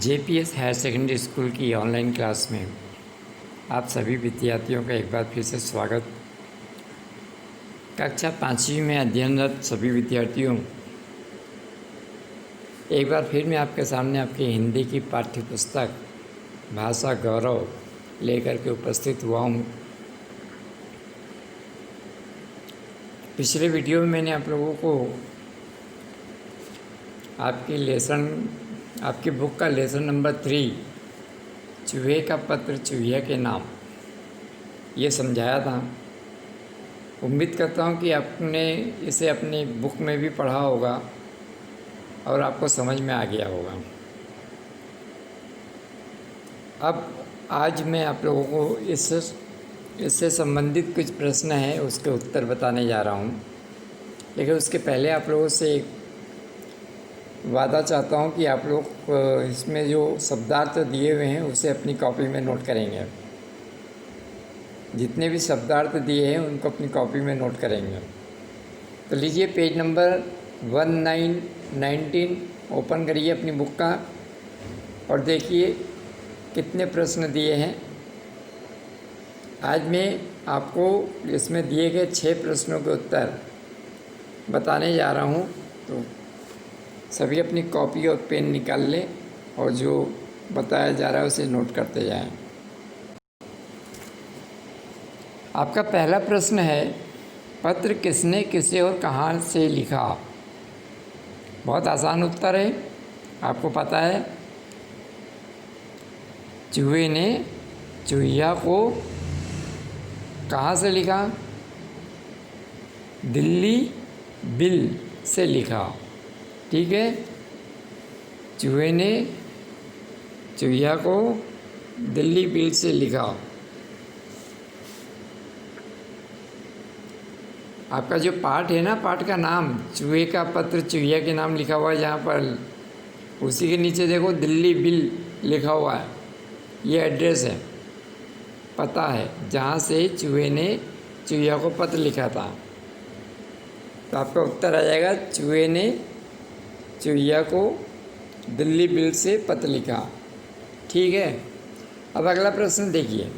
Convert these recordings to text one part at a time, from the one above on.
JPS higher secondary school की online class में आप सभी विद्यार्थियों का एक बार फिर से स्वागत। कक्षा 5वीं में अध्ययनरत सभी विद्यार्थियों, एक बार फिर मैं आपके सामने आपकी हिंदी की पाठ्य पुस्तक भाषा गौरव लेकर के उपस्थित हुआ हूँ। पिछले वीडियो में मैंने आप लोगों को आपकी बुक का लेसन नंबर 3 चूहे का पत्र चूहिया के नाम ये समझाया था। उम्मीद करता हूँ कि आपने इसे अपनी बुक में भी पढ़ा होगा और आपको समझ में आ गया होगा। अब आज मैं आप लोगों को इससे संबंधित कुछ प्रश्न हैं उसके उत्तर बताने जा रहा हूँ, लेकिन उसके पहले आप लोगों से एक वादा चाहता हूँ कि आप लोग इसमें जो शब्दार्थ दिए हुए हैं उसे अपनी कॉपी में नोट करेंगे। जितने भी शब्दार्थ दिए हैं उनको अपनी कॉपी में नोट करेंगे। तो लीजिए पेज नंबर 19 ओपन करिए अपनी बुक का और देखिए कितने प्रश्न दिए हैं। आज मैं आपको इसमें दिए गए 6 प्रश्नों के उत्तर बताने जा रहा हूँ। तो सभी अपनी कॉपी और पेन निकाल लें और जो बताया जा रहा है उसे नोट करते जाएं। आपका पहला प्रश्न है, पत्र किसने किसे और कहाँ से लिखा। बहुत आसान उत्तर है, आपको पता है। चूहे ने चूहिया को कहाँ से लिखा? दिल्ली बिल से लिखा। ठीक है, चूहे ने चूहिया को दिल्ली बिल से लिखा। आपका जो पाठ है ना, पाठ का नाम चूहे का पत्र चूहिया के नाम लिखा हुआ है जहाँ पर, उसी के नीचे देखो दिल्ली बिल लिखा हुआ है। ये एड्रेस है, पता है जहाँ से चूहे ने चूहिया को पत्र लिखा था। तो आपका उत्तर आ जाएगा, चूहे ने चूहिया को दिल्ली बिल से पत्र लिखा। ठीक है, अब अगला प्रश्न देखिए,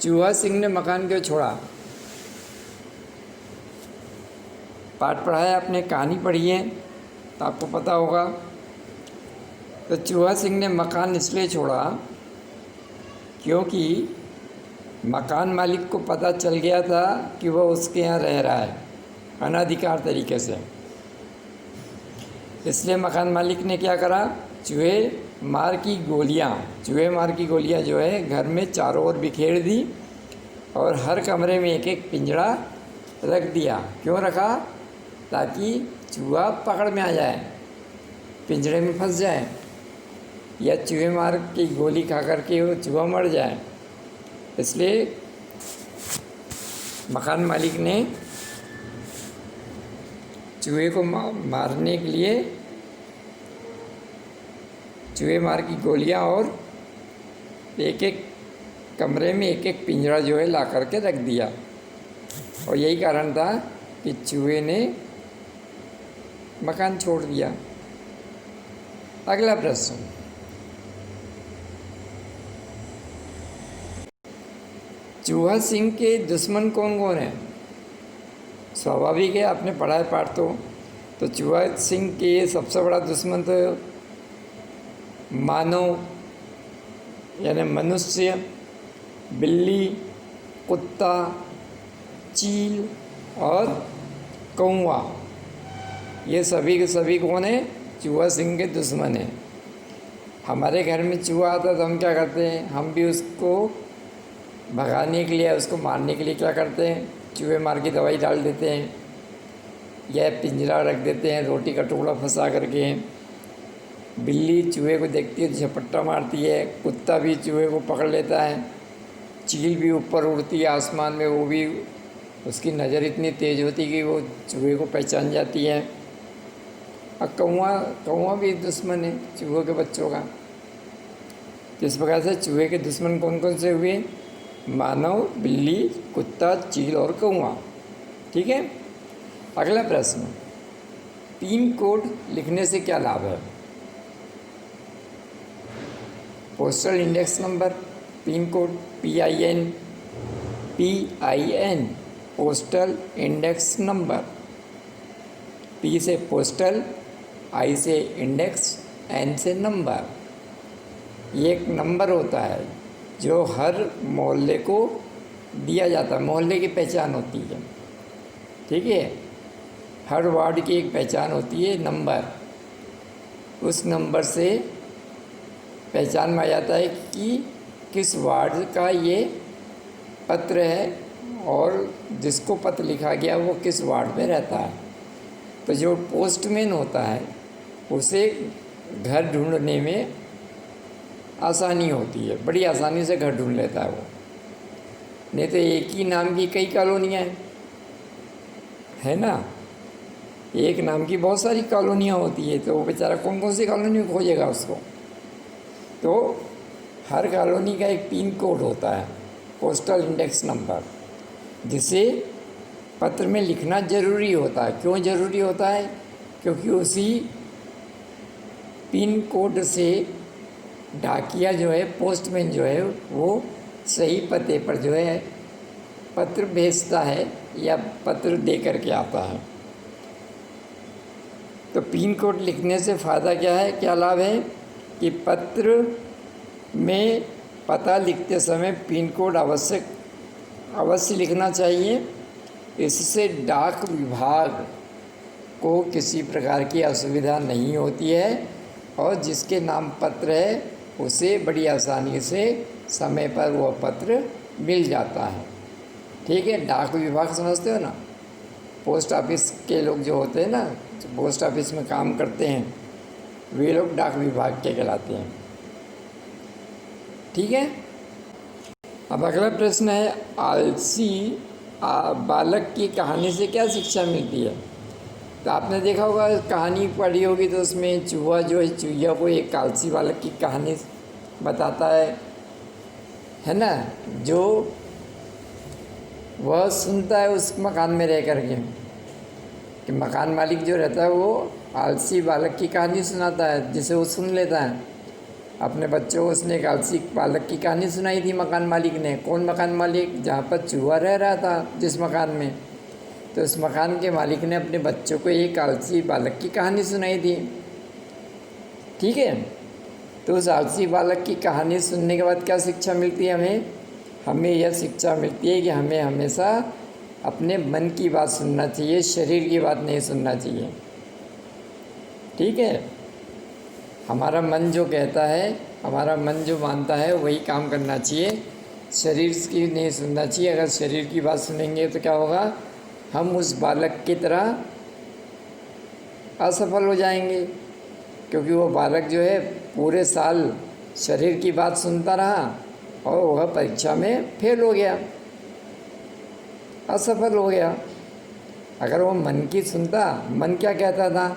चूहा सिंह ने मकान क्यों छोड़ा। पाठ पढ़ा है आपने, कहानी पढ़ी है तो आपको पता होगा। तो चूहा सिंह ने मकान इसलिए छोड़ा क्योंकि मकान मालिक को पता चल गया था कि वह उसके यहाँ रह रहा है अनधिकार तरीके से। इसलिए मकान मालिक ने क्या करा, चूहे मार की गोलियां जो है घर में चारों ओर बिखेर दी और हर कमरे में एक एक पिंजरा रख दिया। क्यों रखा? ताकि चूहा पकड़ में आ जाए, पिंजरे में फंस जाए, या चूहे मार की गोली खा करके वो चूहा मर जाए। इसलिए मकान मालिक ने चूहे को मारने के लिए चूहे मार की गोलियां और एक एक कमरे में एक एक पिंजरा जो है ला करके रख दिया। और यही कारण था कि चूहे ने मकान छोड़ दिया। अगला प्रश्न, चूहा सिंह के दुश्मन कौन कौन है। स्वाभाविक है, आपने पढ़ा है पाठ तो चूहा सिंह के सबसे बड़ा दुश्मन तो मानव यानी मनुष्य, बिल्ली, कुत्ता, चील और कौवा, ये सभी के सभी कौन है? चूहा सिंह के दुश्मन हैं। हमारे घर में चूहा आता तो हम क्या करते हैं, हम भी उसको भगाने के लिए, उसको मारने के लिए क्या करते हैं, चूहे मार की दवाई डाल देते हैं या पिंजरा रख देते हैं रोटी का टुकड़ा फंसा करके। बिल्ली चूहे को देखती है तो झपट्टा मारती है, कुत्ता भी चूहे को पकड़ लेता है, चील भी ऊपर उड़ती है आसमान में, वो भी उसकी नज़र इतनी तेज़ होती है कि वो चूहे को पहचान जाती है। और कौवा भी दुश्मन है चूहे के बच्चों का। इस प्रकार से चूहे के दुश्मन कौन कौन से हुए? मानव, बिल्ली, कुत्ता, चील और कौवा। ठीक है, अगला प्रश्न, पिन कोड लिखने से क्या लाभ है। Postal index number, pin code, PIN, postal index number. P से पोस्टल, I से इंडेक्स, N से नंबर। ये एक नंबर होता है जो हर मोहल्ले को दिया जाता है, मोहल्ले की पहचान होती है। ठीक है, हर वार्ड की एक पहचान होती है, नंबर। उस नंबर से पहचान में आ जाता है कि किस वार्ड का ये पत्र है और जिसको पत्र लिखा गया वो किस वार्ड में रहता है। तो जो पोस्टमैन होता है उसे घर ढूंढने में आसानी होती है, बड़ी आसानी से घर ढूंढ लेता है वो। नहीं तो एक ही नाम की कई कॉलोनियाँ हैं, है ना, एक नाम की बहुत सारी कॉलोनियाँ होती है, तो वो बेचारा कौन कौन सी कॉलोनी खोजेगा उसको। तो हर कॉलोनी का एक पिन कोड होता है, पोस्टल इंडेक्स नंबर, जिसे पत्र में लिखना ज़रूरी होता है। क्यों ज़रूरी होता है? क्योंकि उसी पिन कोड से डाकिया जो है, पोस्टमैन जो है, वो सही पते पर जो है पत्र भेजता है या पत्र दे करके आता है। तो पिन कोड लिखने से फ़ायदा क्या है, क्या लाभ है कि पत्र में पता लिखते समय पिन कोड अवश्य लिखना चाहिए। इससे डाक विभाग को किसी प्रकार की असुविधा नहीं होती है और जिसके नाम पत्र है उसे बड़ी आसानी से समय पर वह पत्र मिल जाता है। ठीक है, डाक विभाग समझते हो ना, पोस्ट ऑफिस के लोग जो होते हैं ना, जो पोस्ट ऑफिस में काम करते हैं, वे लोग डाक विभाग के कहलाते हैं। ठीक है, अब अगला प्रश्न है, आलसी बालक की कहानी से क्या शिक्षा मिलती है? तो आपने देखा होगा, कहानी पढ़ी होगी, तो उसमें चूहा जो है चूहिया को एक आलसी बालक की कहानी बताता है ना, जो वह सुनता है उस मकान में रह कर के, कि मकान मालिक जो रहता है वो आलसी बालक की कहानी सुनाता है, जिसे वो सुन लेता है। अपने बच्चों को उसने एक आलसी बालक की कहानी सुनाई थी मकान मालिक ने। कौन मकान मालिक? जहाँ पर चूहा रह रहा था जिस मकान में, तो उस मकान के मालिक ने अपने बच्चों को एक आलसी बालक की कहानी सुनाई थी। ठीक है, तो उस आलसी बालक की कहानी सुनने के बाद क्या शिक्षा मिलती है हमें? हमें यह शिक्षा मिलती है कि हमें हमेशा अपने मन की बात सुनना चाहिए, शरीर की बात नहीं सुनना चाहिए। ठीक है, हमारा मन जो कहता है, हमारा मन जो मानता है वही काम करना चाहिए, शरीर की नहीं सुनना चाहिए। अगर शरीर की बात सुनेंगे तो क्या होगा, हम उस बालक की तरह असफल हो जाएंगे, क्योंकि वो बालक जो है पूरे साल शरीर की बात सुनता रहा और वह परीक्षा में फेल हो गया, असफल हो गया। अगर वो मन की सुनता, मन क्या कहता था,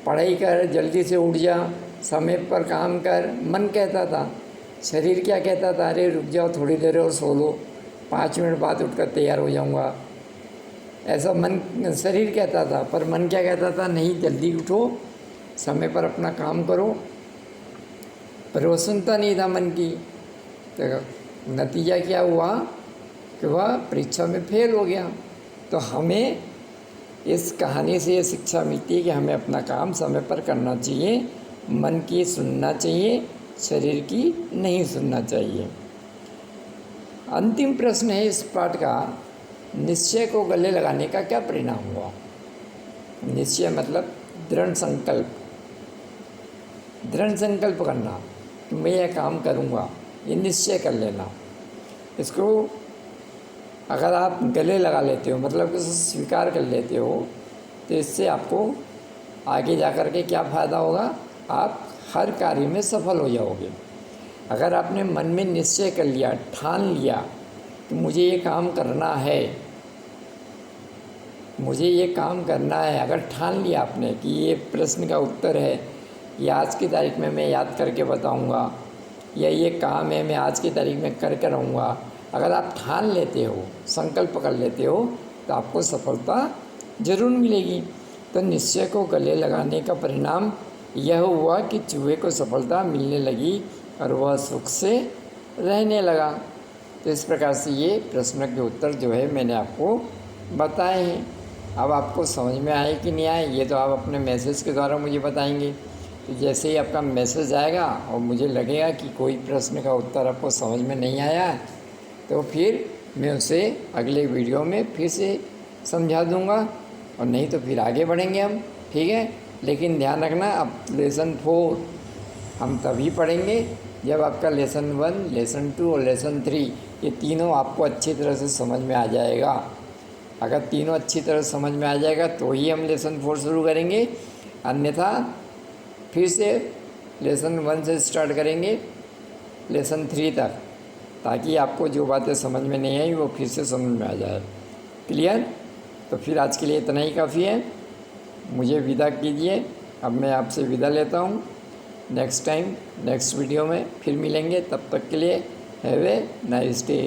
पढ़ाई कर, जल्दी से उठ जा, समय पर काम कर, मन कहता था। शरीर क्या कहता था, अरे रुक जाओ थोड़ी देर और सो लो, 5 मिनट बाद उठकर तैयार हो जाऊंगा, ऐसा मन शरीर कहता था। पर मन क्या कहता था, नहीं जल्दी उठो, समय पर अपना काम करो। पर वो सुनता नहीं था मन की, तो नतीजा क्या हुआ कि वह परीक्षा में फेल हो गया। तो हमें इस कहानी से ये शिक्षा मिलती है कि हमें अपना काम समय पर करना चाहिए, मन की सुनना चाहिए, शरीर की नहीं सुनना चाहिए। अंतिम प्रश्न है इस पाठ का, निश्चय को गले लगाने का क्या परिणाम हुआ? निश्चय मतलब दृढ़ संकल्प, दृढ़ संकल्प करना कि मैं यह काम करूँगा, ये निश्चय कर लेना। इसको अगर आप गले लगा लेते हो, मतलब कि स्वीकार कर लेते हो, तो इससे आपको आगे जा कर के क्या फ़ायदा होगा, आप हर कार्य में सफल हो जाओगे। अगर आपने मन में निश्चय कर लिया, ठान लिया कि मुझे ये काम करना है, मुझे ये काम करना है, अगर ठान लिया आपने कि ये प्रश्न का उत्तर है, या आज की तारीख में मैं याद करके बताऊंगा, या ये काम है मैं आज की तारीख में करके रहूँगा, अगर आप ठान लेते हो, संकल्प कर लेते हो, तो आपको सफलता ज़रूर मिलेगी। तो निश्चय को गले लगाने का परिणाम यह हुआ कि चूहे को सफलता मिलने लगी, और वह सुख से रहने लगा। तो इस प्रकार से ये प्रश्न के उत्तर जो है मैंने आपको बताए हैं। अब आपको समझ में आए कि नहीं आए ये तो आप अपने मैसेज के द्वारा मुझे बताएंगे। तो जैसे ही आपका मैसेज आएगा और मुझे लगेगा कि कोई प्रश्न का उत्तर आपको समझ में नहीं आया तो फिर मैं उसे अगले वीडियो में फिर से समझा दूंगा, और नहीं तो फिर आगे बढ़ेंगे हम, ठीक है। लेकिन ध्यान रखना, अब लेसन 4 हम तभी पढ़ेंगे जब आपका लेसन 1, लेसन 2 और लेसन 3 ये तीनों आपको अच्छी तरह से समझ में आ जाएगा। अगर तीनों अच्छी तरह समझ में आ जाएगा तो ही हम लेसन 4 शुरू करेंगे, अन्यथा फिर से लेसन 1 से स्टार्ट करेंगे लेसन 3 तक, ताकि आपको जो बातें समझ में नहीं आई वो फिर से समझ में आ जाए। क्लियर? तो फिर आज के लिए इतना ही काफ़ी है, मुझे विदा कीजिए। अब मैं आपसे विदा लेता हूँ। नेक्स्ट टाइम नेक्स्ट वीडियो में फिर मिलेंगे, तब तक के लिए हैव ए नाइस डे।